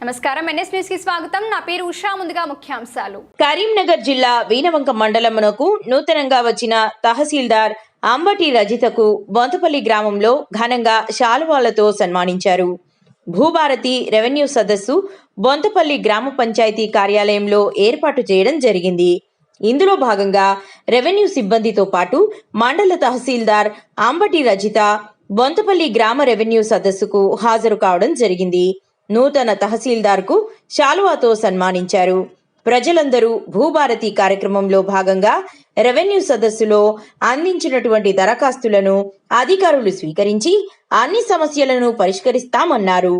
నమస్కారం NS news కి స్వాగతం. నా పేరు ఉషా. ముందుగా ముఖ్యాంశాలు. కరీంనగర్ జిల్లా వీణవంక మండలమునకు నూతనంగా వచ్చిన తహసీల్దార్ అంబటి రజితకు బొంతపల్లి గ్రామంలో ఘనంగా శాలువాలతో సన్మానించారు. భూభారతి రెవెన్యూ సదస్సు బొంతపల్లి గ్రామ పంచాయతీ కార్యాలయంలో ఏర్పాటు చేయడం జరిగింది. ఇందులో భాగంగా రెవెన్యూ సిబ్బందితో పాటు మండల తహసీల్దార్ అంబటి రజిత బొంతపల్లి గ్రామ రెవెన్యూ సదస్సుకు హాజరు కావడం జరిగింది. నూతన తహసీల్దార్కు శాలువాతో సన్మానించారు. ప్రజలందరూ భూభారతి కార్యక్రమంలో భాగంగా రెవెన్యూ సదస్సులో అందించినటువంటి దరఖాస్తులను అధికారులు స్వీకరించి అన్ని సమస్యలను పరిష్కరిస్తామన్నారు.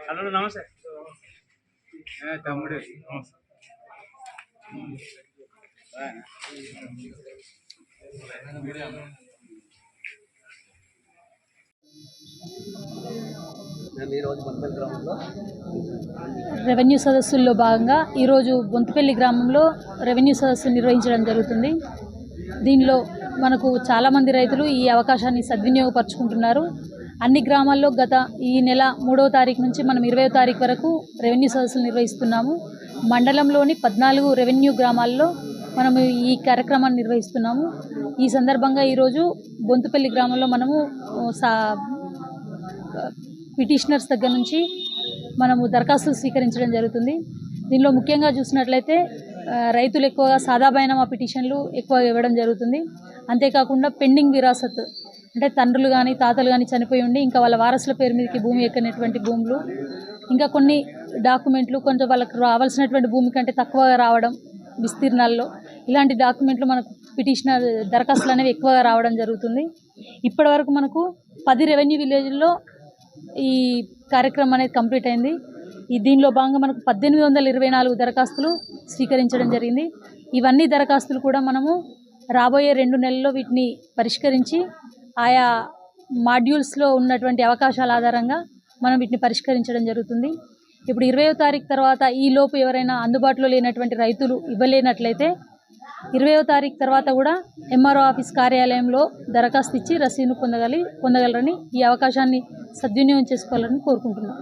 హలో నమస్తే తమ్ముడు. రెవెన్యూ సదస్సుల్లో భాగంగా ఈరోజు బొంతపల్లి గ్రామంలో రెవెన్యూ సదస్సు నిర్వహించడం జరుగుతుంది. దీనిలో మనకు చాలామంది రైతులు ఈ అవకాశాన్ని సద్వినియోగపరుచుకుంటున్నారు. అన్ని గ్రామాల్లో గత ఈ నెల 3వ తారీఖు నుంచి మనం 20వ తారీఖు వరకు రెవెన్యూ సదస్సులు నిర్వహిస్తున్నాము. మండలంలోని 14 రెవెన్యూ గ్రామాల్లో మనము ఈ కార్యక్రమాన్ని నిర్వహిస్తున్నాము. ఈ సందర్భంగా ఈరోజు బొంతపల్లి గ్రామంలో మనము పిటిషనర్స్ దగ్గర నుంచి మనము దరఖాస్తులు స్వీకరించడం జరుగుతుంది. దీనిలో ముఖ్యంగా చూసినట్లయితే రైతులు ఎక్కువగా సాదాబైనామా పిటిషన్లు ఎక్కువగా ఇవ్వడం జరుగుతుంది. అంతేకాకుండా పెండింగ్ విరాసత్ అంటే తండ్రులు కానీ తాతలు కానీ చనిపోయి ఉండి ఇంకా వాళ్ళ వారసుల పేరు మీదకి భూమి ఎక్కనటువంటి భూములు, ఇంకా కొన్ని డాక్యుమెంట్లు కొంచెం వాళ్ళకు రావాల్సినటువంటి భూమి కంటే తక్కువగా రావడం విస్తీర్ణాల్లో, ఇలాంటి డాక్యుమెంట్లు మనకు పిటిషనర్ దరఖాస్తులు అనేవి ఎక్కువగా రావడం జరుగుతుంది. ఇప్పటి వరకు మనకు 10 రెవెన్యూ విలేజ్ల్లో ఈ కార్యక్రమం అనేది కంప్లీట్ అయింది. దీనిలో భాగంగా మనకు 1824 దరఖాస్తులు స్వీకరించడం జరిగింది. ఇవన్నీ దరఖాస్తులు కూడా మనము రాబోయే 2 నెలల్లో వీటిని పరిష్కరించి ఆయా మాడ్యూల్స్లో ఉన్నటువంటి అవకాశాల ఆధారంగా మనం వీటిని పరిష్కరించడం జరుగుతుంది. ఇప్పుడు 20వ తారీఖు తర్వాత ఈ లోపు ఎవరైనా అందుబాటులో లేనటువంటి రైతులు ఇవ్వలేనట్లయితే 20వ తారీఖు తర్వాత కూడా ఎంఆర్ఓ ఆఫీస్ కార్యాలయంలో దరఖాస్తు ఇచ్చి రసీదును పొందగలరని ఈ అవకాశాన్ని సద్వినియోగం చేసుకోవాలని కోరుకుంటున్నాం.